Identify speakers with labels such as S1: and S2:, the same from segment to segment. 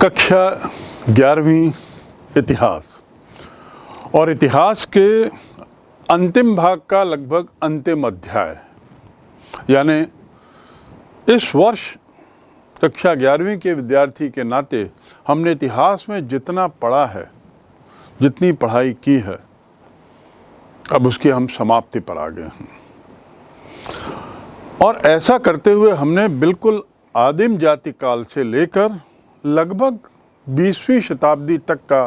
S1: कक्षा 11वीं इतिहास और इतिहास के अंतिम भाग का लगभग अंतिम अध्याय, यानी इस वर्ष कक्षा 11वीं के विद्यार्थी के नाते हमने इतिहास में जितना पढ़ा है, जितनी पढ़ाई की है, अब उसकी हम समाप्ति पर आ गए हैं। और ऐसा करते हुए हमने बिल्कुल आदिम जाति काल से लेकर लगभग 20वीं शताब्दी तक का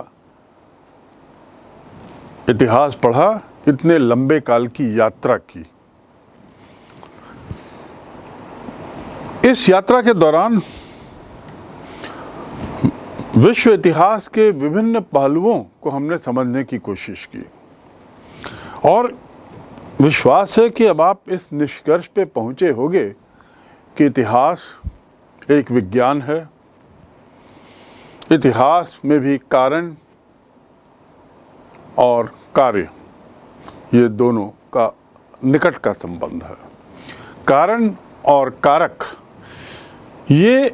S1: इतिहास पढ़ा, इतने लंबे काल की यात्रा की। इस यात्रा के दौरान विश्व इतिहास के विभिन्न पहलुओं को हमने समझने की कोशिश की और विश्वास है कि अब आप इस निष्कर्ष पे पहुंचे होंगे कि इतिहास एक विज्ञान है। इतिहास में भी कारण और कार्य, ये दोनों का निकट का संबंध है। कारण और कारक ये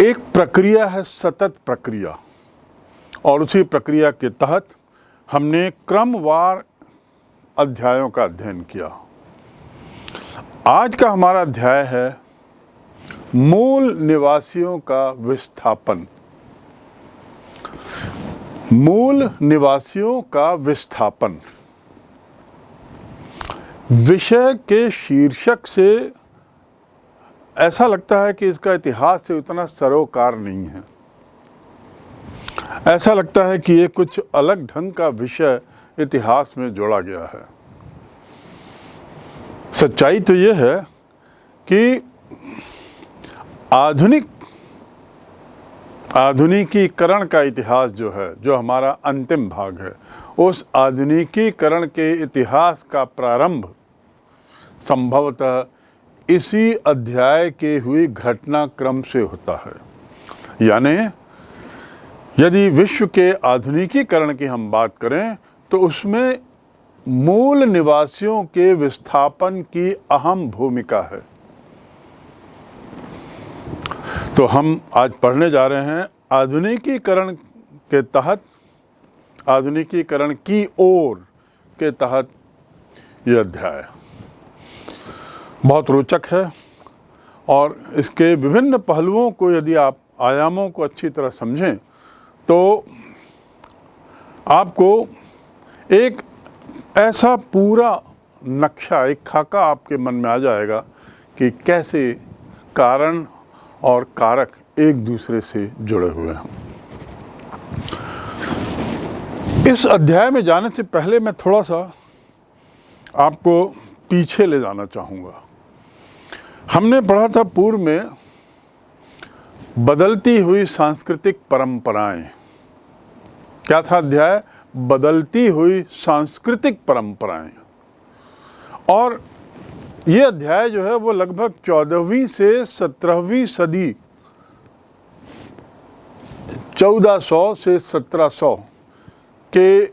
S1: एक प्रक्रिया है, सतत प्रक्रिया, और उसी प्रक्रिया के तहत हमने क्रमवार अध्यायों का अध्ययन किया। आज का हमारा अध्याय है मूल निवासियों का विस्थापन। मूल निवासियों का विस्थापन विषय के शीर्षक से ऐसा लगता है कि इसका इतिहास से उतना सरोकार नहीं है। ऐसा लगता है कि ये कुछ अलग ढंग का विषय इतिहास में जोड़ा गया है। सच्चाई तो ये है कि आधुनिकीकरण का इतिहास जो है, जो हमारा अंतिम भाग है, उस आधुनिकीकरण के इतिहास का प्रारंभ संभवतः इसी अध्याय के हुई घटनाक्रम से होता है। यानी यदि विश्व के आधुनिकीकरण की हम बात करें तो उसमें मूल निवासियों के विस्थापन की अहम भूमिका है। तो हम आज पढ़ने जा रहे हैं आधुनिकीकरण के तहत, आधुनिकीकरण की ओर के तहत यह अध्याय बहुत रोचक है और इसके विभिन्न पहलुओं को यदि आप आयामों को अच्छी तरह समझें तो आपको एक ऐसा पूरा नक्शा, एक खाका आपके मन में आ जाएगा कि कैसे कारण और कारक एक दूसरे से जुड़े हुए हैं। इस अध्याय में जाने से पहले मैं थोड़ा सा आपको पीछे ले जाना चाहूँगा। हमने पढ़ा था पूर्व में बदलती हुई सांस्कृतिक परंपराएं। क्या था अध्याय? बदलती हुई सांस्कृतिक परंपराएं। और ये अध्याय जो है वो लगभग 14वीं से 17वीं सदी, 1400 से 1700 के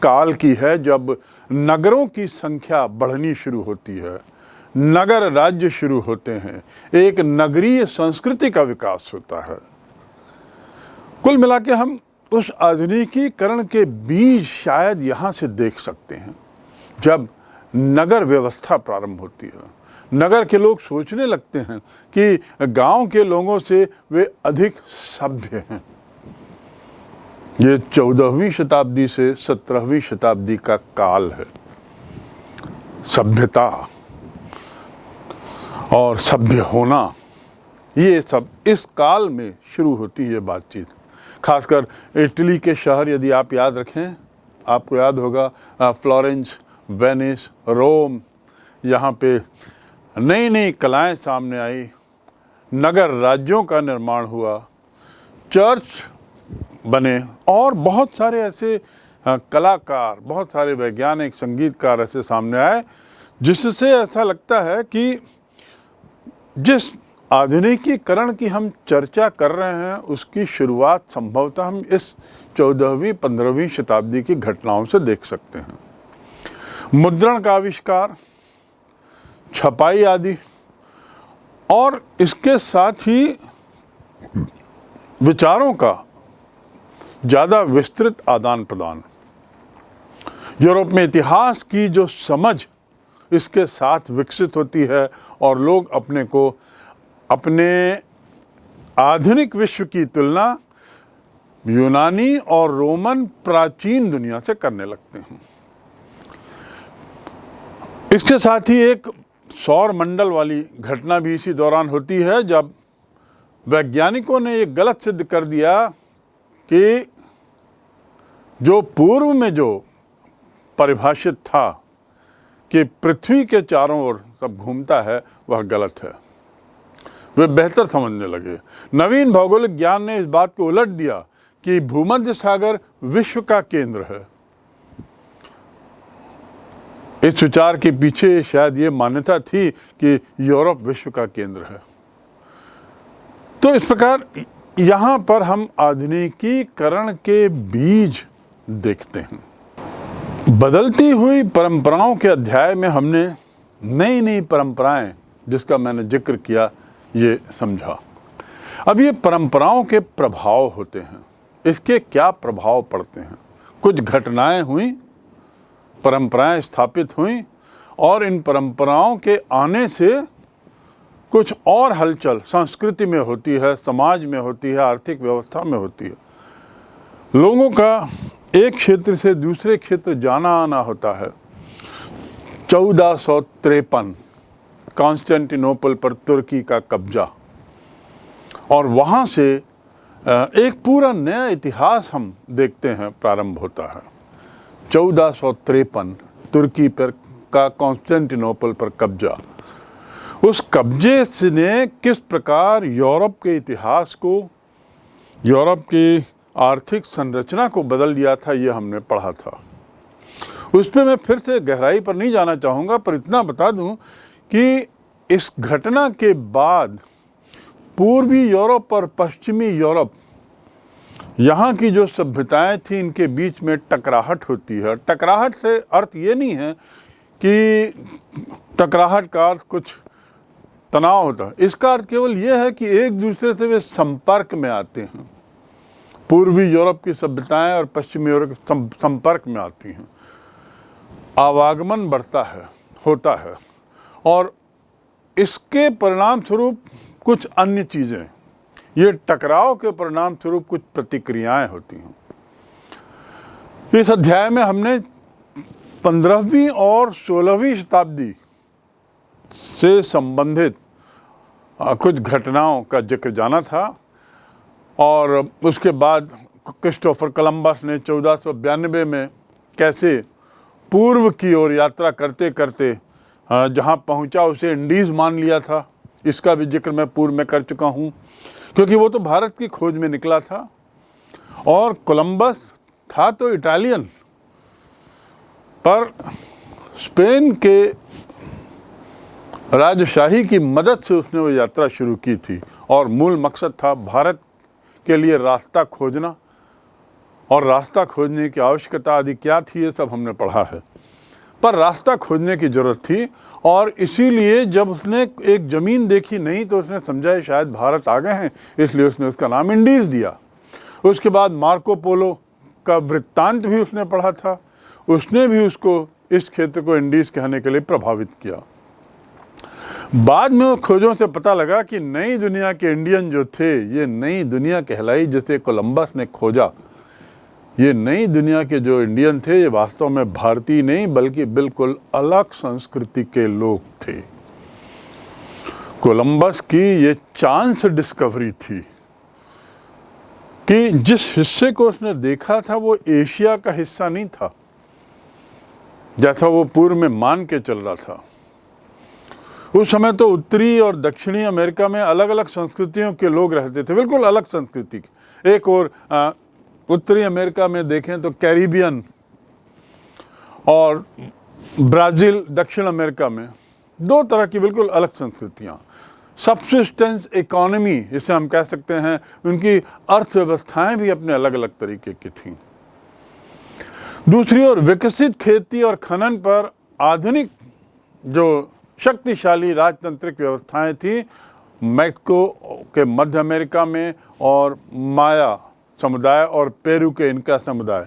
S1: काल की है, जब नगरों की संख्या बढ़नी शुरू होती है, नगर राज्य शुरू होते हैं, एक नगरीय संस्कृति का विकास होता है। कुल मिला के हम उस आधुनिकीकरण के बीज शायद यहाँ से देख सकते हैं, जब नगर व्यवस्था प्रारंभ होती है। नगर के लोग सोचने लगते हैं कि गांव के लोगों से वे अधिक सभ्य हैं। ये 14वीं शताब्दी से 17वीं शताब्दी का काल है। सभ्यता और सभ्य होना, ये सब इस काल में शुरू होती है बातचीत। खासकर इटली के शहर यदि आप याद रखें, आपको याद होगा फ्लोरेंस, वेनिस, रोम, यहाँ पे नई नई कलाएं सामने आई, नगर राज्यों का निर्माण हुआ, चर्च बने और बहुत सारे ऐसे कलाकार, बहुत सारे वैज्ञानिक, संगीतकार ऐसे सामने आए, जिससे ऐसा लगता है कि जिस आधुनिकीकरण की हम चर्चा कर रहे हैं उसकी शुरुआत संभवतः हम इस 14वीं 15वीं शताब्दी की घटनाओं से देख सकते हैं। मुद्रण का आविष्कार, छपाई आदि, और इसके साथ ही विचारों का ज़्यादा विस्तृत आदान प्रदान, यूरोप में इतिहास की जो समझ इसके साथ विकसित होती है और लोग अपने को अपने आधुनिक विश्व की तुलना यूनानी और रोमन प्राचीन दुनिया से करने लगते हैं। इसके साथ ही एक सौर मंडल वाली घटना भी इसी दौरान होती है, जब वैज्ञानिकों ने ये गलत सिद्ध कर दिया कि जो पूर्व में जो परिभाषित था कि पृथ्वी के चारों ओर सब घूमता है, वह गलत है। वे बेहतर समझने लगे। नवीन भौगोलिक ज्ञान ने इस बात को उलट दिया कि भूमध्य सागर विश्व का केंद्र है। इस विचार के पीछे शायद ये मान्यता थी कि यूरोप विश्व का केंद्र है। तो इस प्रकार यहाँ पर हम आधुनिकीकरण के बीज देखते हैं। बदलती हुई परंपराओं के अध्याय में हमने नई नई परंपराएं, जिसका मैंने जिक्र किया, ये समझा। अब ये परंपराओं के प्रभाव होते हैं, इसके क्या प्रभाव पड़ते हैं। कुछ घटनाएं हुई, परंपराएं स्थापित हुई, और इन परंपराओं के आने से कुछ और हलचल संस्कृति में होती है, समाज में होती है, आर्थिक व्यवस्था में होती है। लोगों का एक क्षेत्र से दूसरे क्षेत्र जाना आना होता है। 1453 कॉन्स्टेंटिनोपल पर तुर्की का कब्जा, और वहाँ से एक पूरा नया इतिहास हम देखते हैं प्रारंभ होता है। 1453 तुर्की पर का कॉन्स्टेंटिनोपल पर कब्जा, उस कब्जे से ने किस प्रकार यूरोप के इतिहास को, यूरोप की आर्थिक संरचना को बदल दिया था, ये हमने पढ़ा था। उस पर मैं फिर से गहराई पर नहीं जाना चाहूँगा, पर इतना बता दूं कि इस घटना के बाद पूर्वी यूरोप और पश्चिमी यूरोप, यहाँ की जो सभ्यताएं थी, इनके बीच में टकराहट होती है। टकराहट से अर्थ ये नहीं है कि टकराहट का अर्थ कुछ तनाव होता है। इसका अर्थ केवल ये है कि एक दूसरे से वे संपर्क में आते हैं। पूर्वी यूरोप की सभ्यताएं और पश्चिमी यूरोप के संपर्क में आती हैं, आवागमन बढ़ता है, होता है, और इसके परिणाम स्वरूप कुछ अन्य चीज़ें, ये टकराव के परिणाम स्वरूप कुछ प्रतिक्रियाएं होती हैं। इस अध्याय में हमने 15वीं और 16वीं शताब्दी से संबंधित कुछ घटनाओं का जिक्र जाना था, और उसके बाद क्रिस्टोफर कोलंबस ने 1492 में कैसे पूर्व की ओर यात्रा करते करते जहाँ पहुँचा उसे इंडीज़ मान लिया था, इसका भी जिक्र मैं पूर्व में कर चुका हूँ, क्योंकि वो तो भारत की खोज में निकला था। और कोलंबस था तो इटालियन, पर स्पेन के राजशाही की मदद से उसने वो यात्रा शुरू की थी, और मूल मकसद था भारत के लिए रास्ता खोजना, और रास्ता खोजने की आवश्यकता आदि क्या थी ये सब हमने पढ़ा है। पर रास्ता खोजने की ज़रूरत थी, और इसीलिए जब उसने एक ज़मीन देखी नहीं तो उसने समझा शायद भारत आ गए हैं, इसलिए उसने उसका नाम इंडीज़ दिया। उसके बाद मार्को पोलो का वृत्तांत भी उसने पढ़ा था, उसने भी उसको, इस क्षेत्र को इंडीज़ कहने के लिए प्रभावित किया। बाद में वो खोजों से पता लगा कि नई दुनिया के इंडियन जो थे, ये नई दुनिया कहलाई जिसे कोलंबस ने खोजा। ये नई दुनिया के जो इंडियन थे, ये वास्तव में भारतीय नहीं बल्कि बिल्कुल अलग संस्कृति के लोग थे। कोलंबस की ये चांस डिस्कवरी थी कि जिस हिस्से को उसने देखा था वो एशिया का हिस्सा नहीं था, जैसा वो पूर्व में मान के चल रहा था। उस समय तो उत्तरी और दक्षिणी अमेरिका में अलग अलग संस्कृतियों के लोग रहते थे, बिल्कुल अलग संस्कृति के। एक और उत्तरी अमेरिका में देखें तो कैरिबियन, और ब्राज़ील दक्षिण अमेरिका में, दो तरह की बिल्कुल अलग संस्कृतियाँ। सब्सिस्टेंस इकोनॉमी जिसे हम कह सकते हैं, उनकी अर्थव्यवस्थाएं भी अपने अलग अलग तरीके की थीं। दूसरी ओर विकसित खेती और खनन पर आधुनिक जो शक्तिशाली राजतांत्रिक व्यवस्थाएं थीं, मैक्सिको के मध्य अमेरिका में और माया समुदाय और पेरू के इनका समुदाय।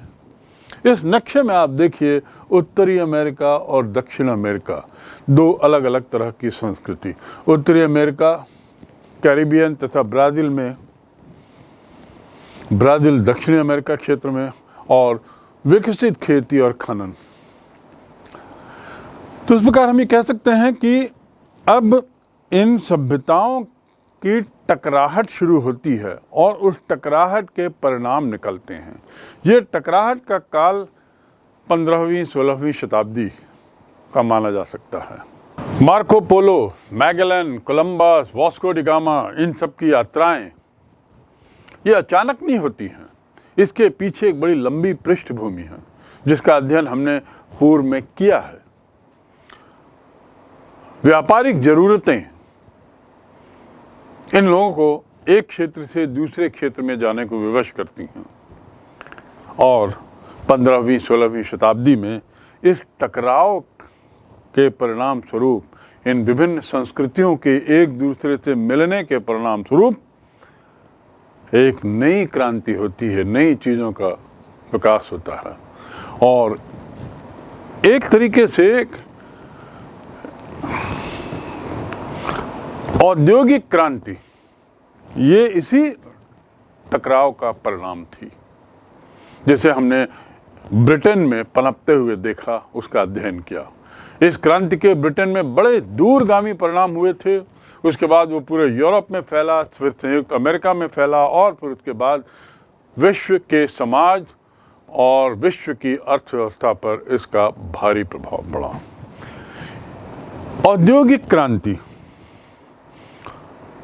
S1: इस नक्शे में आप देखिए उत्तरी अमेरिका और दक्षिण अमेरिका, दो अलग अलग तरह की संस्कृति। उत्तरी अमेरिका कैरिबियन तथा ब्राज़ील दक्षिणी अमेरिका क्षेत्र में, और विकसित खेती और खनन। तो इस प्रकार हम ये कह सकते हैं कि अब इन सभ्यताओं की टकराहट शुरू होती है और उस टकराहट के परिणाम निकलते हैं। ये टकराहट का काल 15वीं 16वीं शताब्दी का माना जा सकता है। Marco Polo, Magellan, Columbus, Vasco da Gama, इन सब की यात्राएं ये अचानक नहीं होती हैं। इसके पीछे एक बड़ी लंबी पृष्ठभूमि है जिसका अध्ययन हमने पूर्व में किया है। व्यापारिक जरूरतें इन लोगों को एक क्षेत्र से दूसरे क्षेत्र में जाने को विवश करती हैं और 15वीं 16वीं शताब्दी में इस टकराव के परिणाम स्वरूप, इन विभिन्न संस्कृतियों के एक दूसरे से मिलने के परिणाम स्वरूप एक नई क्रांति होती है, नई चीज़ों का विकास होता है। और एक तरीके से औद्योगिक क्रांति ये इसी टकराव का परिणाम थी। जैसे हमने ब्रिटेन में पनपते हुए देखा, उसका अध्ययन किया। इस क्रांति के ब्रिटेन में बड़े दूरगामी परिणाम हुए थे। उसके बाद वो पूरे यूरोप में फैला, फिर संयुक्त अमेरिका में फैला और फिर उसके बाद विश्व के समाज और विश्व की अर्थव्यवस्था पर इसका भारी प्रभाव पड़ा। औद्योगिक क्रांति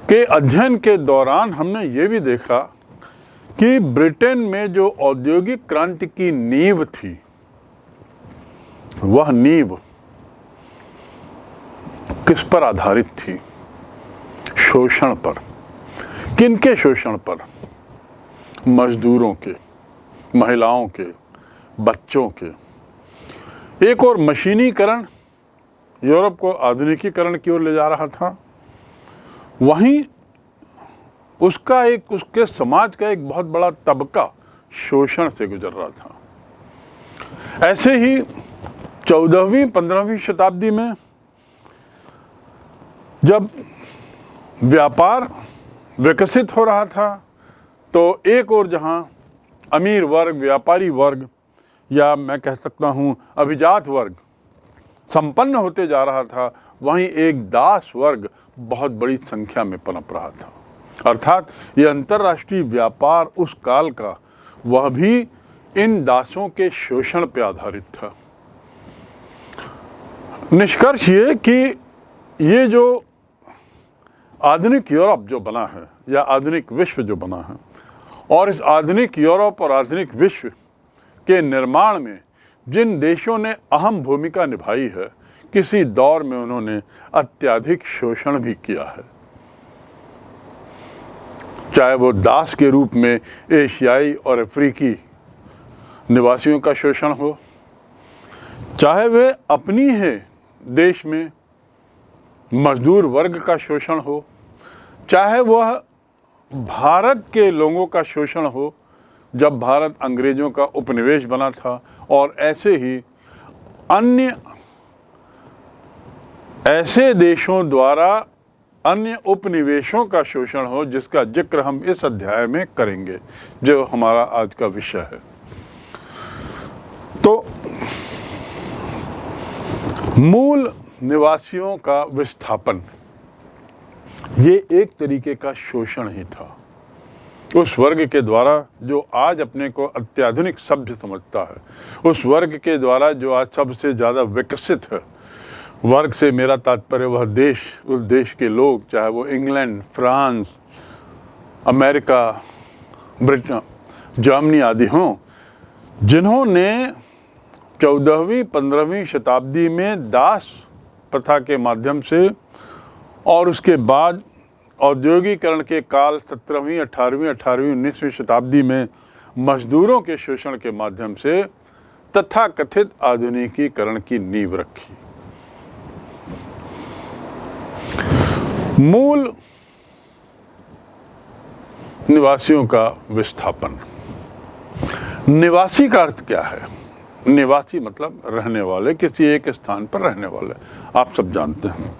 S1: के अध्ययन के दौरान हमने ये भी देखा कि ब्रिटेन में जो औद्योगिक क्रांति की नींव थी, वह नींव किस पर आधारित थी? शोषण पर। किनके शोषण पर? मजदूरों के, महिलाओं के, बच्चों के। एक और मशीनीकरण यूरोप को आधुनिकीकरण की ओर ले जा रहा था, वहीं उसके समाज का एक बहुत बड़ा तबका शोषण से गुजर रहा था। ऐसे ही 14वीं 15वीं शताब्दी में जब व्यापार विकसित हो रहा था, तो एक और जहां अमीर वर्ग, व्यापारी वर्ग, या मैं कह सकता हूं अभिजात वर्ग संपन्न होते जा रहा था, वहीं एक दास वर्ग बहुत बड़ी संख्या में पनप रहा था। अर्थात ये अंतर्राष्ट्रीय व्यापार उस काल का, वह भी इन दासों के शोषण पर आधारित था। निष्कर्ष ये कि ये जो आधुनिक यूरोप जो बना है या आधुनिक विश्व जो बना है, और इस आधुनिक यूरोप और आधुनिक विश्व के निर्माण में जिन देशों ने अहम भूमिका निभाई है, किसी दौर में उन्होंने अत्यधिक शोषण भी किया है। चाहे वो दास के रूप में एशियाई और अफ्रीकी निवासियों का शोषण हो, चाहे वे अपनी है देश में मजदूर वर्ग का शोषण हो, चाहे वह भारत के लोगों का शोषण हो जब भारत अंग्रेजों का उपनिवेश बना था, और ऐसे ही अन्य ऐसे देशों द्वारा अन्य उपनिवेशों का शोषण हो, जिसका जिक्र हम इस अध्याय में करेंगे, जो हमारा आज का विषय है। तो मूल निवासियों का विस्थापन ये एक तरीके का शोषण ही था उस वर्ग के द्वारा जो आज अपने को अत्याधुनिक सभ्य समझता है, उस वर्ग के द्वारा जो आज सबसे ज़्यादा विकसित है। वर्ग से मेरा तात्पर्य वह देश, उस देश के लोग, चाहे वो England, France, America, Britain, Germany आदि हों, जिन्होंने 14वीं 15वीं शताब्दी में दास प्रथा के माध्यम से और उसके बाद औद्योगिकरण के काल 17वीं 18वीं 19वीं शताब्दी में मजदूरों के शोषण के माध्यम से तथाकथित आधुनिकीकरण की नींव रखी। मूल निवासियों का विस्थापन। निवासी का अर्थ क्या है? निवासी मतलब रहने वाले, किसी एक स्थान पर रहने वाले, आप सब जानते हैं।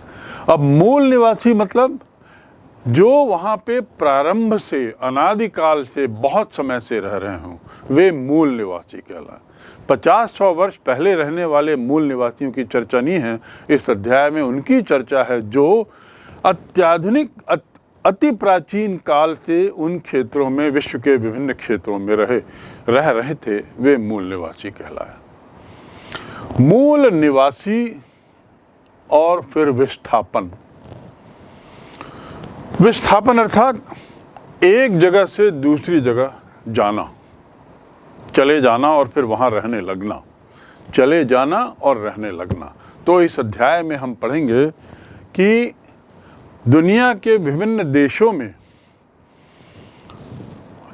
S1: अब मूल निवासी मतलब जो वहाँ पे प्रारंभ से, अनादिकाल से, बहुत समय से रह रहे हों, वे मूल निवासी कहलाए। 50-100 वर्ष पहले रहने वाले मूल निवासियों की चर्चा नहीं है इस अध्याय में, उनकी चर्चा है जो अत्याधुनिक अति प्राचीन काल से उन क्षेत्रों में, विश्व के विभिन्न क्षेत्रों में रह रहे थे, वे मूल निवासी कहलाए। मूल निवासी और फिर विस्थापन। विस्थापन अर्थात एक जगह से दूसरी जगह जाना, चले जाना और फिर वहाँ रहने लगना, चले जाना और रहने लगना। तो इस अध्याय में हम पढ़ेंगे कि दुनिया के विभिन्न देशों में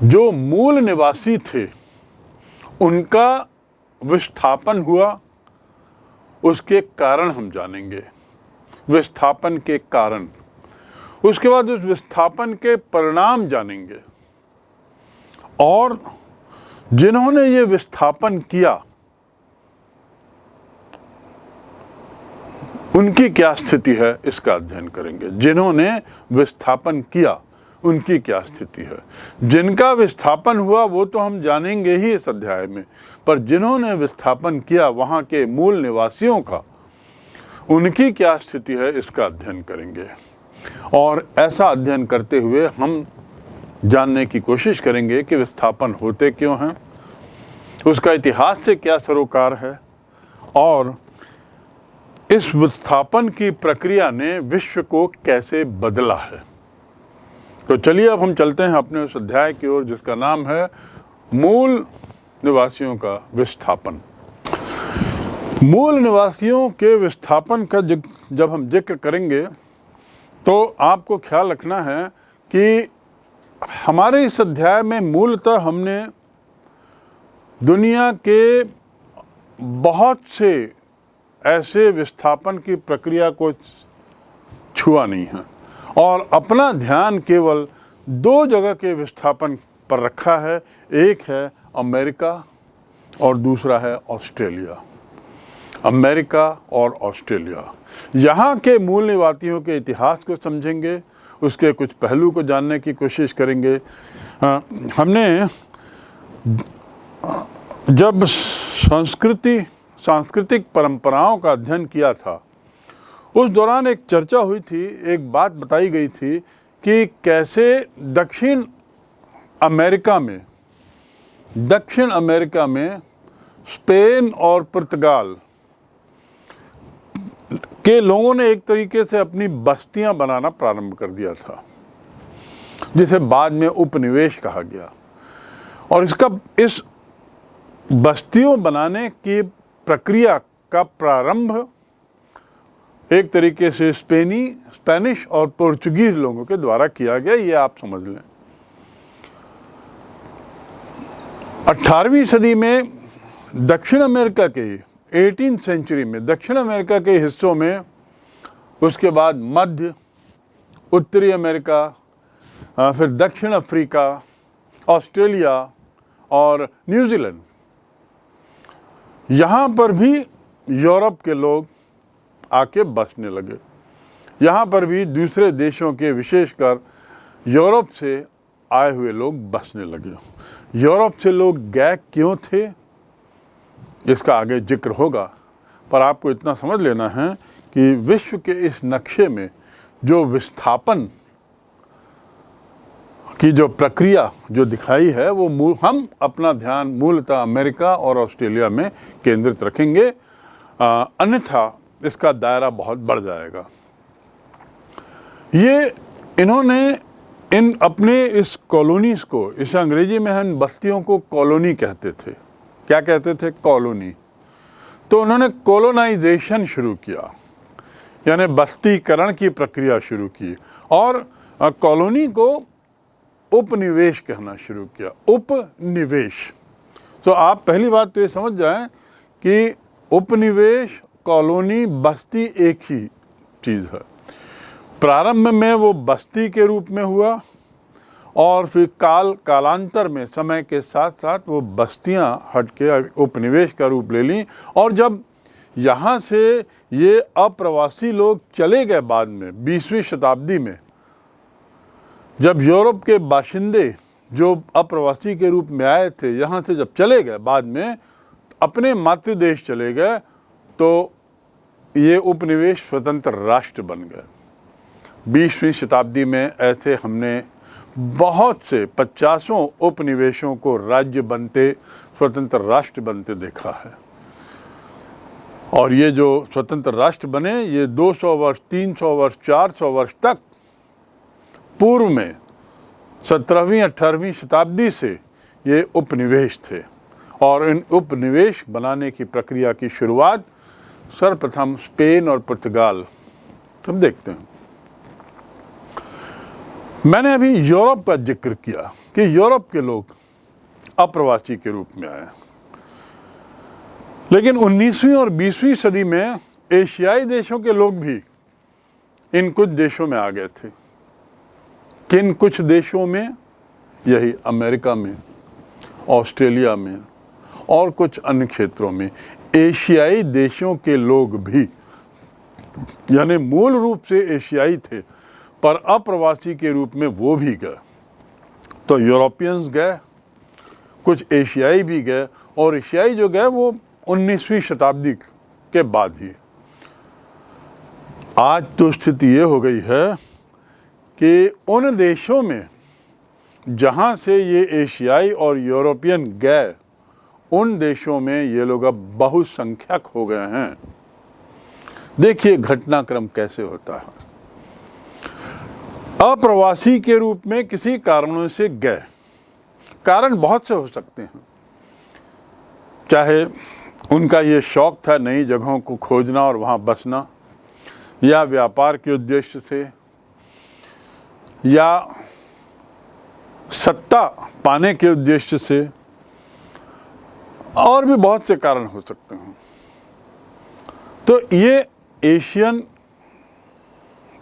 S1: जो मूल निवासी थे उनका विस्थापन हुआ, उसके कारण हम जानेंगे, विस्थापन के कारण। उसके बाद उस विस्थापन के परिणाम जानेंगे और जिन्होंने ये विस्थापन किया उनकी क्या स्थिति है, इसका अध्ययन करेंगे। जिन्होंने विस्थापन किया उनकी क्या स्थिति है। जिनका विस्थापन हुआ वो तो हम जानेंगे ही इस अध्याय में, पर जिन्होंने विस्थापन किया, वहाँ के मूल निवासियों का, उनकी क्या स्थिति है, इसका अध्ययन करेंगे। और ऐसा अध्ययन करते हुए हम जानने की कोशिश करेंगे कि विस्थापन होते क्यों हैं, उसका इतिहास से क्या सरोकार है और इस विस्थापन की प्रक्रिया ने विश्व को कैसे बदला है। तो चलिए अब हम चलते हैं अपने उस अध्याय की ओर जिसका नाम है मूल निवासियों का विस्थापन। मूल निवासियों के विस्थापन का जब हम जिक्र करेंगे तो आपको ख्याल रखना है कि हमारे इस अध्याय में मूलतः हमने दुनिया के बहुत से ऐसे विस्थापन की प्रक्रिया को छुआ नहीं है और अपना ध्यान केवल दो जगह के विस्थापन पर रखा है। एक है अमेरिका और दूसरा है ऑस्ट्रेलिया। अमेरिका और ऑस्ट्रेलिया, यहाँ के मूल निवासियों के इतिहास को समझेंगे, उसके कुछ पहलू को जानने की कोशिश करेंगे। हमने जब सांस्कृतिक परंपराओं का अध्ययन किया था उस दौरान एक चर्चा हुई थी, एक बात बताई गई थी कि कैसे दक्षिण अमेरिका में स्पेन और पुर्तगाल के लोगों ने एक तरीके से अपनी बस्तियां बनाना प्रारंभ कर दिया था, जिसे बाद में उपनिवेश कहा गया। और इस बस्तियों बनाने की प्रक्रिया का प्रारंभ एक तरीके से स्पेनिश और पोर्चुगीज लोगों के द्वारा किया गया, ये आप समझ लें। 18वीं सदी में दक्षिण अमेरिका के 18th सेंचुरी में दक्षिण अमेरिका के हिस्सों में, उसके बाद मध्य उत्तरी अमेरिका, फिर दक्षिण अफ्रीका, ऑस्ट्रेलिया और न्यूजीलैंड, यहाँ पर भी यूरोप के लोग आके बसने लगे। यहाँ पर भी दूसरे देशों के, विशेषकर यूरोप से आए हुए लोग बसने लगे। यूरोप से लोग गए क्यों थे, इसका आगे जिक्र होगा, पर आपको इतना समझ लेना है कि विश्व के इस नक्शे में जो विस्थापन की जो प्रक्रिया जो दिखाई है वो हम अपना ध्यान मूलतः अमेरिका और ऑस्ट्रेलिया में केंद्रित रखेंगे, अन्यथा इसका दायरा बहुत बढ़ जाएगा। ये इन्होंने अपने इस कॉलोनीज़ को, इसे अंग्रेजी में हम बस्तियों को कॉलोनी कहते थे। क्या कहते थे? कॉलोनी। तो उन्होंने कॉलोनाइजेशन शुरू किया, यानी बस्तीकरण की प्रक्रिया शुरू की और कॉलोनी को उपनिवेश कहना शुरू किया। उपनिवेश। तो आप पहली बात तो ये समझ जाएं कि उपनिवेश, कॉलोनी, बस्ती एक ही चीज़ है। प्रारंभ में वो बस्ती के रूप में हुआ और फिर कालांतर में समय के साथ साथ वो बस्तियां हट के उपनिवेश का रूप ले लीं। और जब यहाँ से ये अप्रवासी लोग चले गए बाद में 20वीं शताब्दी में, जब यूरोप के बाशिंदे जो अप्रवासी के रूप में आए थे यहाँ से जब चले गए बाद में अपने मातृ देश चले गए, तो ये उपनिवेश स्वतंत्र राष्ट्र बन गए। 20वीं शताब्दी में ऐसे हमने बहुत से 50 उपनिवेशों को राज्य बनते, स्वतंत्र राष्ट्र बनते देखा है। और ये जो स्वतंत्र राष्ट्र बने ये 200 वर्ष, 300 वर्ष, 400 वर्ष तक पूर्व में 17वीं 18वीं शताब्दी से ये उपनिवेश थे। और इन उपनिवेश बनाने की प्रक्रिया की शुरुआत सर्वप्रथम स्पेन और पुर्तगाल, हम देखते हैं। मैंने अभी यूरोप का जिक्र किया कि यूरोप के लोग अप्रवासी के रूप में आए, लेकिन 19वीं और 20वीं सदी में एशियाई देशों के लोग भी इन कुछ देशों में आ गए थे। किन कुछ देशों में? यही अमेरिका में, ऑस्ट्रेलिया में और कुछ अन्य क्षेत्रों में एशियाई देशों के लोग भी, यानी मूल रूप से एशियाई थे पर अप्रवासी के रूप में वो भी गए। तो यूरोपियंस गए, कुछ एशियाई भी गए, और एशियाई जो गए वो 19वीं शताब्दी के बाद ही। आज तो स्थिति ये हो गई है कि उन देशों में जहाँ से ये एशियाई और यूरोपियन गए, उन देशों में ये लोग अब बहुसंख्यक हो गए हैं। देखिए घटनाक्रम कैसे होता है। अप्रवासी के रूप में किसी कारणों से गए, कारण बहुत से हो सकते हैं। चाहे उनका ये शौक था नई जगहों को खोजना और वहाँ बसना, या व्यापार के उद्देश्य से, या सत्ता पाने के उद्देश्य से, और भी बहुत से कारण हो सकते हैं। तो ये एशियन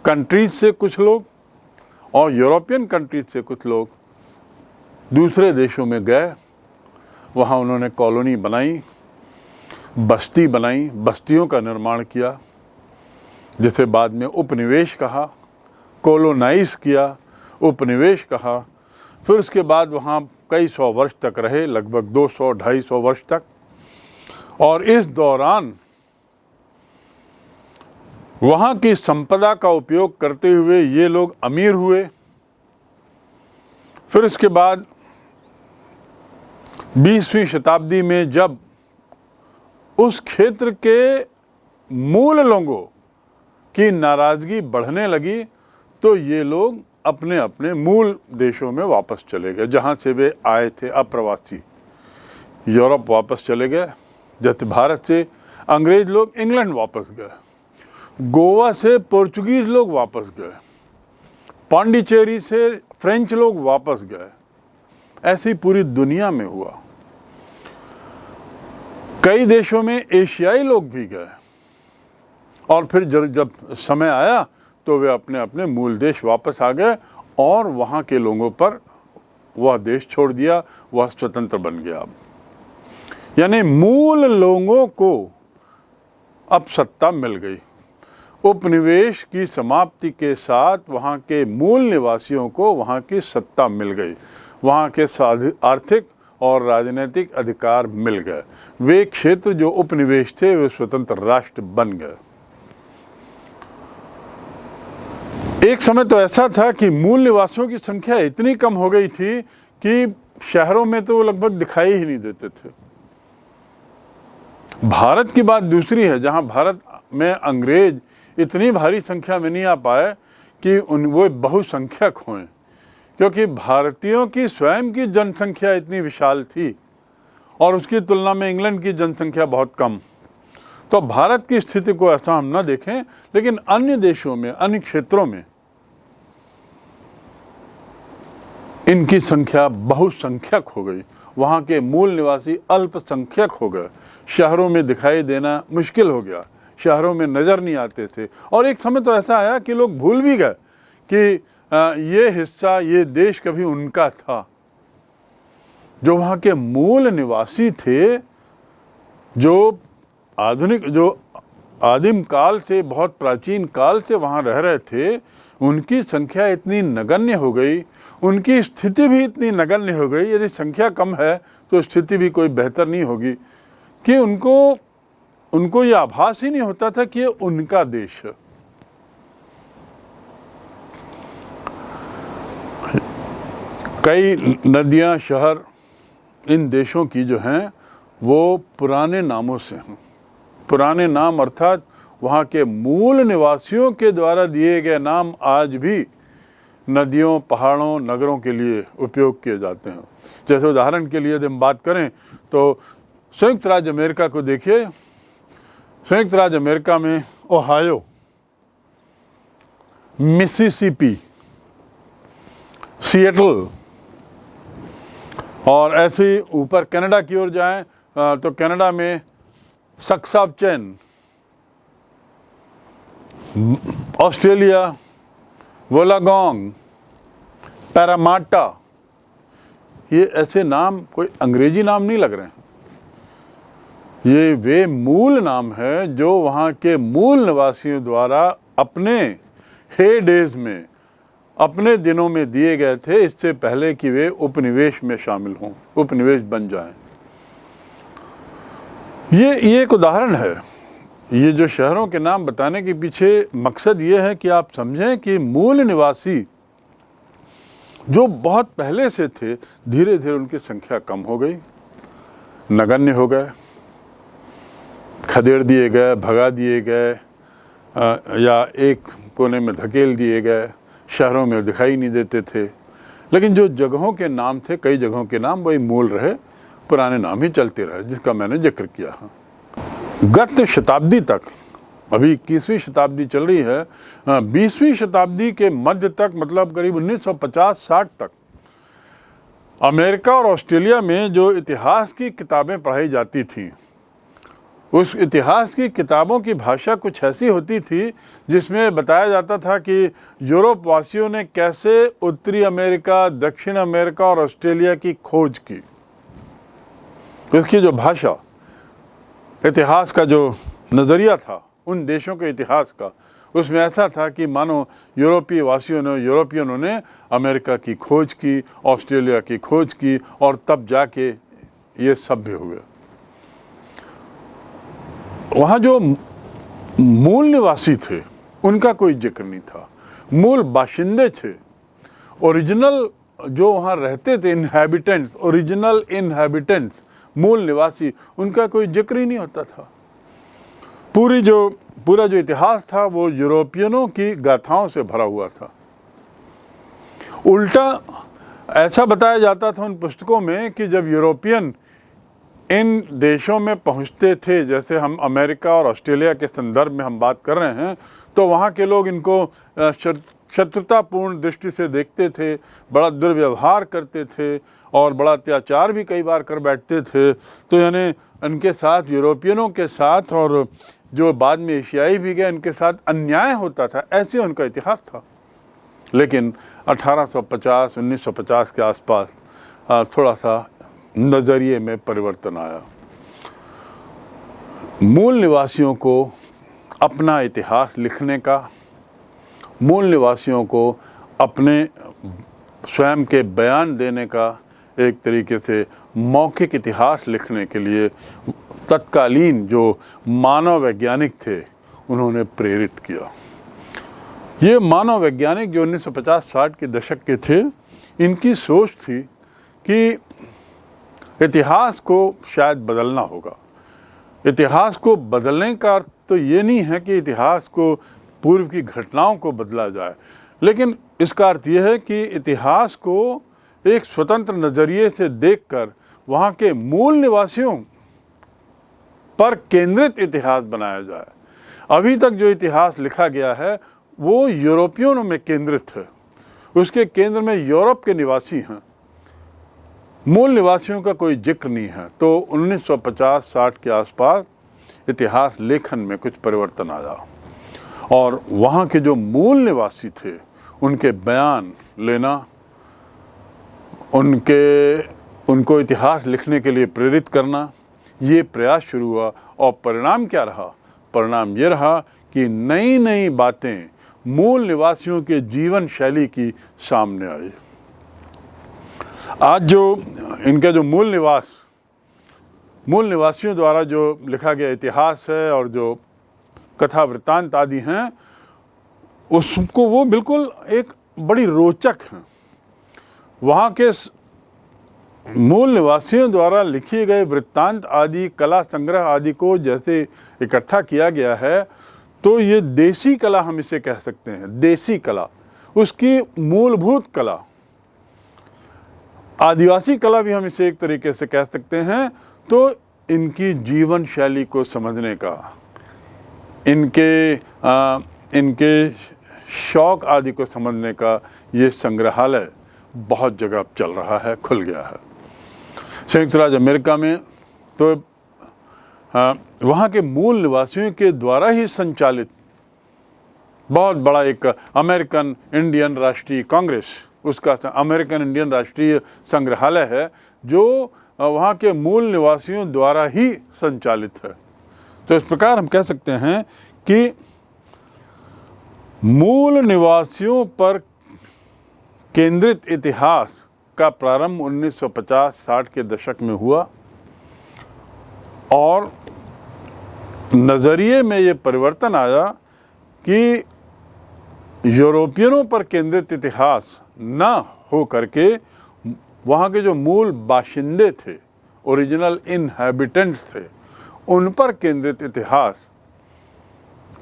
S1: कंट्रीज से कुछ लोग और यूरोपियन कंट्रीज से कुछ लोग दूसरे देशों में गए, वहाँ उन्होंने कॉलोनी बनाई, बस्ती बनाई, बस्तियों का निर्माण किया, जिसे बाद में उपनिवेश कहा, कोलोनाइज किया, उपनिवेश कहा। फिर उसके बाद वहाँ कई सौ वर्ष तक रहे, लगभग 200-250 वर्ष तक। और इस दौरान वहाँ की संपदा का उपयोग करते हुए ये लोग अमीर हुए। फिर उसके बाद 20वीं शताब्दी में जब उस क्षेत्र के मूल लोगों की नाराज़गी बढ़ने लगी, तो ये लोग अपने अपने मूल देशों में वापस चले गए, जहाँ से वे आए थे अप्रवासी। यूरोप वापस चले गए, जैसे भारत से अंग्रेज लोग इंग्लैंड वापस गए, गोवा से पोर्चुगीज लोग वापस गए, पांडिचेरी से फ्रेंच लोग वापस गए। ऐसी पूरी दुनिया में हुआ। कई देशों में एशियाई लोग भी गए, और फिर जब समय आया तो वे अपने अपने मूल देश वापस आ गए, और वहाँ के लोगों पर वह देश छोड़ दिया, वह स्वतंत्र बन गया। यानी मूल लोगों को अब सत्ता मिल गई। उपनिवेश की समाप्ति के साथ वहाँ के मूल निवासियों को वहाँ की सत्ता मिल गई, वहाँ के आर्थिक और राजनीतिक अधिकार मिल गए। वे क्षेत्र जो उपनिवेश थे वे स्वतंत्र राष्ट्र बन गए। एक समय तो ऐसा था कि मूल निवासियों की संख्या इतनी कम हो गई थी कि शहरों में तो वो लगभग दिखाई ही नहीं देते थे। भारत की बात दूसरी है, जहाँ भारत में अंग्रेज इतनी भारी संख्या में नहीं आ पाए कि वो बहुसंख्यक हों, क्योंकि भारतीयों की स्वयं की जनसंख्या इतनी विशाल थी और उसकी तुलना में इंग्लैंड की जनसंख्या बहुत कम। तो भारत की स्थिति को ऐसा हम ना देखें, लेकिन अन्य देशों में, अन्य क्षेत्रों में इनकी संख्या बहुसंख्यक हो गई। वहाँ के मूल निवासी अल्पसंख्यक हो गए, शहरों में दिखाई देना मुश्किल हो गया, शहरों में नज़र नहीं आते थे। और एक समय तो ऐसा आया कि लोग भूल भी गए कि ये हिस्सा, ये देश कभी उनका था। जो वहाँ के मूल निवासी थे, जो आदिम काल से, बहुत प्राचीन काल से वहाँ रह रहे थे, उनकी संख्या इतनी नगण्य हो गई, उनकी स्थिति भी इतनी नगण्य हो गई, यदि संख्या कम है तो स्थिति भी कोई बेहतर नहीं होगी, कि उनको ये आभास ही नहीं होता था कि ये उनका देश है। कई नदियाँ, शहर इन देशों की जो हैं वो पुराने नामों से हैं। पुराने नाम अर्थात वहाँ के मूल निवासियों के द्वारा दिए गए नाम आज भी नदियों, पहाड़ों, नगरों के लिए उपयोग किए जाते हैं। जैसे उदाहरण के लिए यदि हम बात करें तो संयुक्त राज्य अमेरिका को देखिए। संयुक्त राज्य अमेरिका में ओहायो, मिसिसिपी, सिएटल, और ऐसे ही ऊपर कनाडा की ओर जाएं तो कनाडा में सक्सावचेन, ऑस्ट्रेलिया वोलागोंग, पैरामाटा, ये ऐसे नाम कोई अंग्रेजी नाम नहीं लग रहे हैं। ये वे मूल नाम है जो वहाँ के मूल निवासियों द्वारा अपने हे डेज में, अपने दिनों में दिए गए थे, इससे पहले कि वे उपनिवेश में शामिल हों, उपनिवेश बन जाएं। ये एक उदाहरण है। ये जो शहरों के नाम बताने के पीछे मकसद ये है कि आप समझें कि मूल निवासी जो बहुत पहले से थे, धीरे धीरे उनकी संख्या कम हो गई, नगण्य हो गए, खदेड़ दिए गए, भगा दिए गए, या एक कोने में धकेल दिए गए, शहरों में दिखाई नहीं देते थे। लेकिन जो जगहों के नाम थे, कई जगहों के नाम वही मूल रहे, पुराने नाम ही चलते रहे, जिसका मैंने जिक्र किया है। गत शताब्दी तक, अभी 21वीं शताब्दी चल रही है, 20वीं शताब्दी के मध्य तक, मतलब करीब 1950-60 तक, अमेरिका और ऑस्ट्रेलिया में जो इतिहास की किताबें पढ़ाई जाती थीं, उस इतिहास की किताबों की भाषा कुछ ऐसी होती थी जिसमें बताया जाता था कि यूरोप वासियों ने कैसे उत्तरी अमेरिका, दक्षिण अमेरिका और ऑस्ट्रेलिया की खोज की। उसकी जो भाषा, इतिहास का जो नज़रिया था उन देशों के इतिहास का, उसमें ऐसा था कि मानो यूरोपियनों ने अमेरिका की खोज की, ऑस्ट्रेलिया की खोज की, और तब जाके ये सभ्य हुए। वहाँ जो मूल निवासी थे उनका कोई जिक्र नहीं था। मूल बाशिंदे थे, ओरिजिनल जो वहाँ रहते थे, इनहैबिटेंट्स, ओरिजिनल इनहैबिटेंट्स, मूल निवासी, उनका कोई जिक्र ही नहीं होता था। पूरा जो इतिहास था वो यूरोपियनों की गाथाओं से भरा हुआ था। उल्टा ऐसा बताया जाता था उन पुस्तकों में कि जब यूरोपियन इन देशों में पहुंचते थे, जैसे हम अमेरिका और ऑस्ट्रेलिया के संदर्भ में हम बात कर रहे हैं, तो वहाँ के लोग इनको शत्रुतापूर्ण दृष्टि से देखते थे, बड़ा दुर्व्यवहार करते थे और बड़ा अत्याचार भी कई बार कर बैठते थे। तो यानी इनके साथ, यूरोपियनों के साथ, और जो बाद में एशियाई भी गए, इनके साथ अन्याय होता था, ऐसे उनका इतिहास था। लेकिन 1850, 1950 के आसपास थोड़ा सा नज़रिए में परिवर्तन आया। मूल निवासियों को अपना इतिहास लिखने का, मूल निवासियों को अपने स्वयं के बयान देने का, एक तरीके से मौखिक इतिहास लिखने के लिए तत्कालीन जो मानव वैज्ञानिक थे उन्होंने प्रेरित किया। ये मानव वैज्ञानिक जो 1950-60 के दशक के थे, इनकी सोच थी कि इतिहास को शायद बदलना होगा। इतिहास को बदलने का अर्थ तो ये नहीं है कि इतिहास को, पूर्व की घटनाओं को बदला जाए, लेकिन इसका अर्थ यह है कि इतिहास को एक स्वतंत्र नज़रिए से देखकर वहाँ के मूल निवासियों पर केंद्रित इतिहास बनाया जाए। अभी तक जो इतिहास लिखा गया है वो यूरोपियनों में केंद्रित है, उसके केंद्र में यूरोप के निवासी हैं, मूल निवासियों का कोई जिक्र नहीं है। तो 1950-60 के आसपास इतिहास लेखन में कुछ परिवर्तन आया और वहाँ के जो मूल निवासी थे उनके बयान लेना, उनको इतिहास लिखने के लिए प्रेरित करना, ये प्रयास शुरू हुआ। और परिणाम क्या रहा? परिणाम ये रहा कि नई नई बातें मूल निवासियों के जीवन शैली की सामने आई। आज जो इनका जो मूल निवासियों द्वारा जो लिखा गया इतिहास है और जो कथा वृत्तांत आदि हैं, उसको वो बिल्कुल एक बड़ी रोचक हैं। वहाँ के मूल निवासियों द्वारा लिखे गए वृत्तांत आदि, कला संग्रह आदि को जैसे इकट्ठा किया गया है, तो ये देसी कला हम इसे कह सकते हैं। देसी कला, उसकी मूलभूत कला, आदिवासी कला भी हम इसे एक तरीके से कह सकते हैं। तो इनकी जीवन शैली को समझने का, इनके शौक आदि को समझने का ये संग्रहालय बहुत जगह चल रहा है, खुल गया है। संयुक्त राज्य अमेरिका में तो वहाँ के मूल निवासियों के द्वारा ही संचालित बहुत बड़ा एक अमेरिकन इंडियन राष्ट्रीय कांग्रेस, उसका अमेरिकन इंडियन राष्ट्रीय संग्रहालय है, जो वहाँ के मूल निवासियों द्वारा ही संचालित है। तो इस प्रकार हम कह सकते हैं कि मूल निवासियों पर केंद्रित इतिहास का प्रारंभ 1950-60 के दशक में हुआ और नज़रिए में ये परिवर्तन आया कि यूरोपियनों पर केंद्रित इतिहास न हो करके वहाँ के जो मूल बाशिंदे थे, ओरिजिनल इनहैबिटेंट्स थे, उन पर केंद्रित इतिहास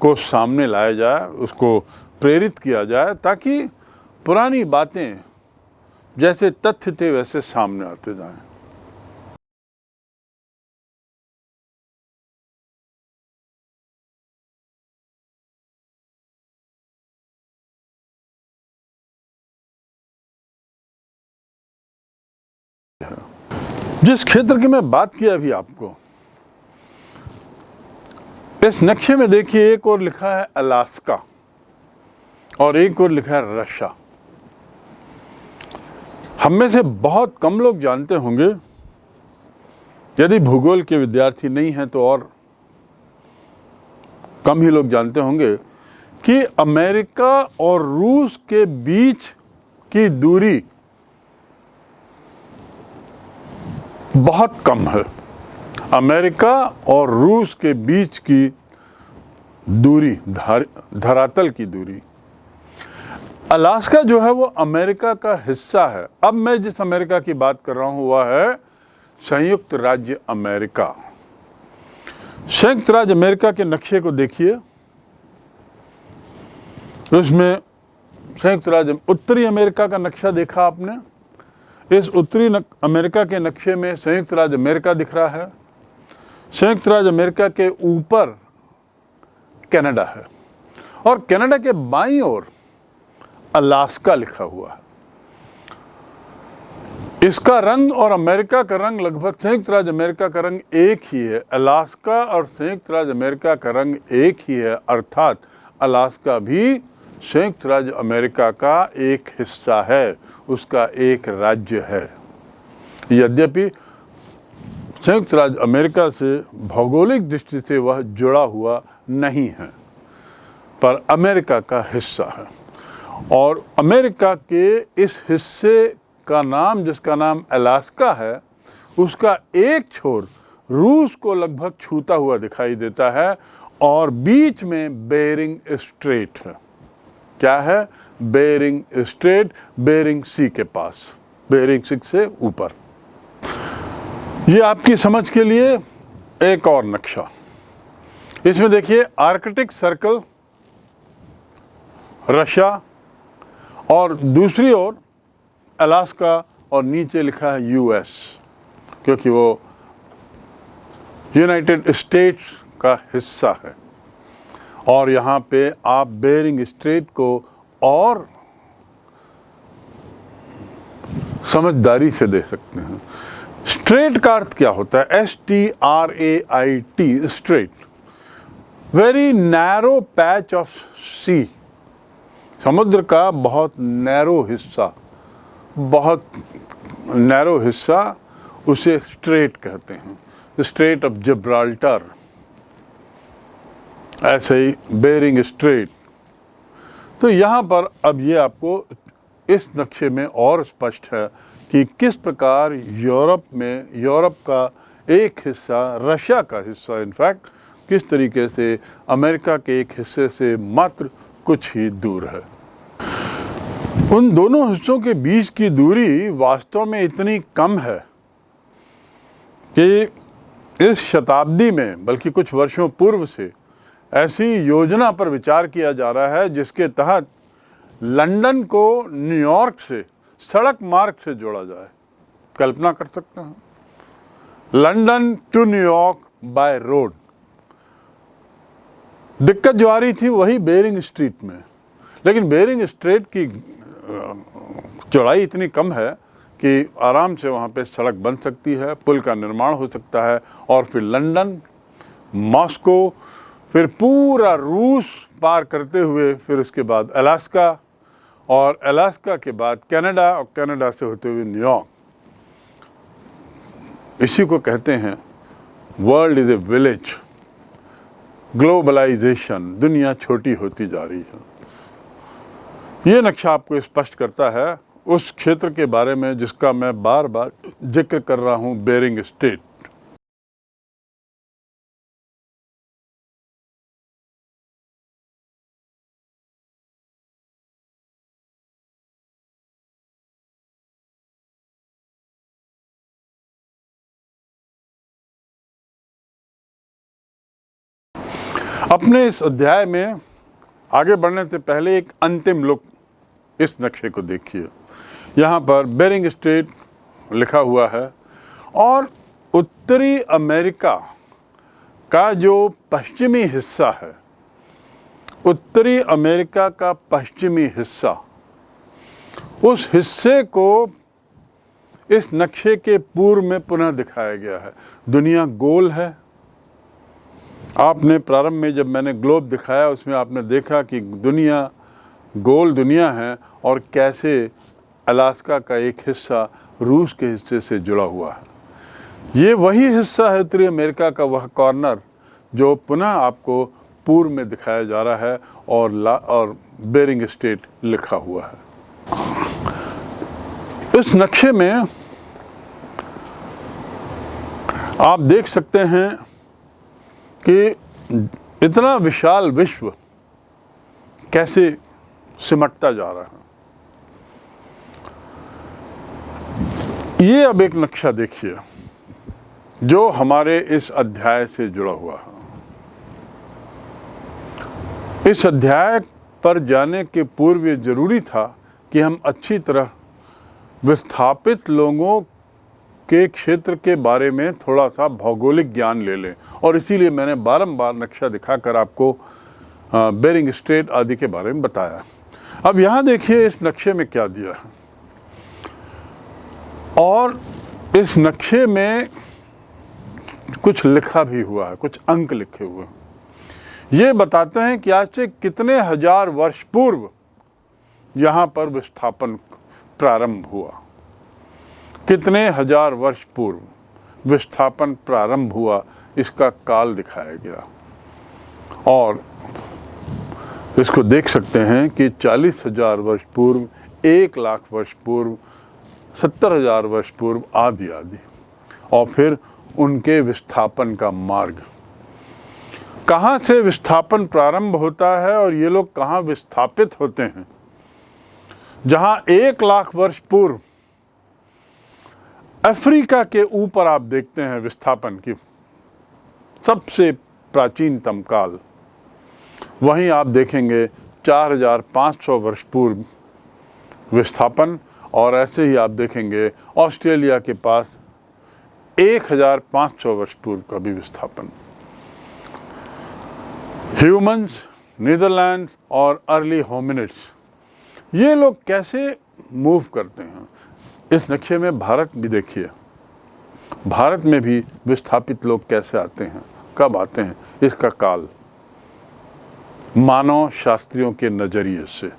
S1: को सामने लाया जाए, उसको प्रेरित किया जाए, ताकि पुरानी बातें जैसे तथ्य थे वैसे सामने आते जाएं। जिस क्षेत्र की मैं बात किया अभी आपको, इस नक्शे में देखिए, एक और लिखा है अलास्का और एक और लिखा है रशिया। हम में से बहुत कम लोग जानते होंगे, यदि भूगोल के विद्यार्थी नहीं हैं तो और कम ही लोग जानते होंगे कि अमेरिका और रूस के बीच की दूरी बहुत कम है। अमेरिका और रूस के बीच की दूरी, धरातल की दूरी, अलास्का जो है वो अमेरिका का हिस्सा है। अब मैं जिस अमेरिका की बात कर रहा हूँ वह है संयुक्त राज्य अमेरिका। संयुक्त राज्य अमेरिका के नक्शे को देखिए, उसमें संयुक्त राज्य उत्तरी अमेरिका का नक्शा देखा आपने। इस उत्तरी अमेरिका के नक्शे में संयुक्त राज्य अमेरिका दिख रहा है। संयुक्त राज्य अमेरिका के ऊपर कनाडा है और कनाडा के बाईं ओर अलास्का लिखा हुआ है। इसका रंग और अमेरिका का रंग लगभग, संयुक्त राज्य अमेरिका का रंग एक ही है। अलास्का और संयुक्त राज्य अमेरिका का रंग एक ही है, अर्थात अलास्का भी संयुक्त राज्य अमेरिका का एक हिस्सा है, उसका एक राज्य है। यद्यपि संयुक्त राज्य अमेरिका से भौगोलिक दृष्टि से वह जुड़ा हुआ नहीं है, पर अमेरिका का हिस्सा है। और अमेरिका के इस हिस्से का नाम, जिसका नाम अलास्का है, उसका एक छोर रूस को लगभग छूता हुआ दिखाई देता है और बीच में बेरिंग स्ट्रेट है। क्या है? बेरिंग स्ट्रेट, बेरिंग सी के पास, बेरिंग सी से ऊपर। ये आपकी समझ के लिए एक और नक्शा। इसमें देखिए आर्कटिक सर्कल रशिया और दूसरी ओर अलास्का और नीचे लिखा है यूएस, क्योंकि वो यूनाइटेड स्टेट्स का हिस्सा है। और यहाँ पे आप बेरिंग स्ट्रेट को और समझदारी से दे सकते हैं। स्ट्रेट का अर्थ क्या होता है? STRAIT, strait, very narrow patch of sea, समुद्र का बहुत नैरो हिस्सा उसे स्ट्रेट कहते हैं, स्ट्रेट ऑफ जिब्राल्टर, ऐसे ही बेरिंग स्ट्रेट। तो यहाँ पर अब ये आपको इस नक्शे में और स्पष्ट है कि किस प्रकार यूरोप का एक हिस्सा, रशिया का हिस्सा इनफैक्ट, किस तरीके से अमेरिका के एक हिस्से से मात्र कुछ ही दूर है। उन दोनों हिस्सों के बीच की दूरी वास्तव में इतनी कम है कि इस शताब्दी में, बल्कि कुछ वर्षों पूर्व से ऐसी योजना पर विचार किया जा रहा है जिसके तहत लंदन को न्यूयॉर्क से सड़क मार्ग से जोड़ा जाए। कल्पना कर सकते हैं, London to New York by road. दिक्कत जो आ रही थी वही बेरिंग स्ट्रीट में, लेकिन बेरिंग स्ट्रेट की चौड़ाई इतनी कम है कि आराम से वहाँ पे सड़क बन सकती है, पुल का निर्माण हो सकता है, और फिर लंदन, मॉस्को, फिर पूरा रूस पार करते हुए फिर उसके बाद अलास्का, और अलास्का के बाद कनाडा, और कनाडा से होते हुए न्यूयॉर्क। इसी को कहते हैं world is a village, globalization, दुनिया छोटी होती जा रही है। ये नक्शा आपको स्पष्ट करता है उस क्षेत्र के बारे में जिसका मैं बार बार जिक्र कर रहा हूँ, बेरिंग स्ट्रेट। अपने इस अध्याय में आगे बढ़ने से पहले एक अंतिम लुक इस नक्शे को देखिए। यहाँ पर बेरिंग स्ट्रेट लिखा हुआ है, और उत्तरी अमेरिका का जो पश्चिमी हिस्सा है, उत्तरी अमेरिका का पश्चिमी हिस्सा, उस हिस्से को इस नक्शे के पूर्व में पुनः दिखाया गया है। दुनिया गोल है। आपने प्रारंभ में जब मैंने ग्लोब दिखाया उसमें आपने देखा कि दुनिया गोल दुनिया है, और कैसे अलास्का का एक हिस्सा रूस के हिस्से से जुड़ा हुआ है। ये वही हिस्सा है उत्तरी अमेरिका का, वह कॉर्नर जो पुनः आपको पूर्व में दिखाया जा रहा है, और बेरिंग स्ट्रेट लिखा हुआ है। इस नक्शे में आप देख सकते हैं कि इतना विशाल विश्व कैसे सिमटता जा रहा है। ये अब एक नक्शा देखिए जो हमारे इस अध्याय से जुड़ा हुआ है। इस अध्याय पर जाने के पूर्व ये जरूरी था कि हम अच्छी तरह विस्थापित लोगों के क्षेत्र के बारे में थोड़ा सा भौगोलिक ज्ञान ले लें, और इसीलिए मैंने बारंबार नक्शा दिखाकर आपको बेरिंग स्ट्रेट आदि के बारे में बताया। अब यहाँ देखिए इस नक्शे में क्या दिया है, और इस नक्शे में कुछ लिखा भी हुआ है, कुछ अंक लिखे हुए हैं। ये बताते हैं कि आज से कितने हजार वर्ष पूर्व यहाँ पर विस्थापन प्रारंभ हुआ, कितने हजार वर्ष पूर्व विस्थापन प्रारंभ हुआ, इसका काल दिखाया गया। और इसको देख सकते हैं कि 40,000 वर्ष पूर्व, 1 लाख वर्ष पूर्व, 70,000 वर्ष पूर्व, आदि आदि, और फिर उनके विस्थापन का मार्ग, कहाँ से विस्थापन प्रारंभ होता है और ये लोग कहाँ विस्थापित होते हैं। जहाँ 1 लाख वर्ष पूर्व अफ्रीका के ऊपर आप देखते हैं विस्थापन की सबसे प्राचीनतम काल, वहीं आप देखेंगे 4,500 वर्ष पूर्व विस्थापन, और ऐसे ही आप देखेंगे ऑस्ट्रेलिया के पास 1,500 वर्ष पूर्व का भी विस्थापन। ह्यूमंस, नीदरलैंड्स और अर्ली होमिनिड्स, ये लोग कैसे मूव करते हैं। इस नक्शे में भारत भी देखिए, भारत में भी विस्थापित लोग कैसे आते हैं, कब आते हैं, इसका काल मानव शास्त्रियों के नज़रिए से।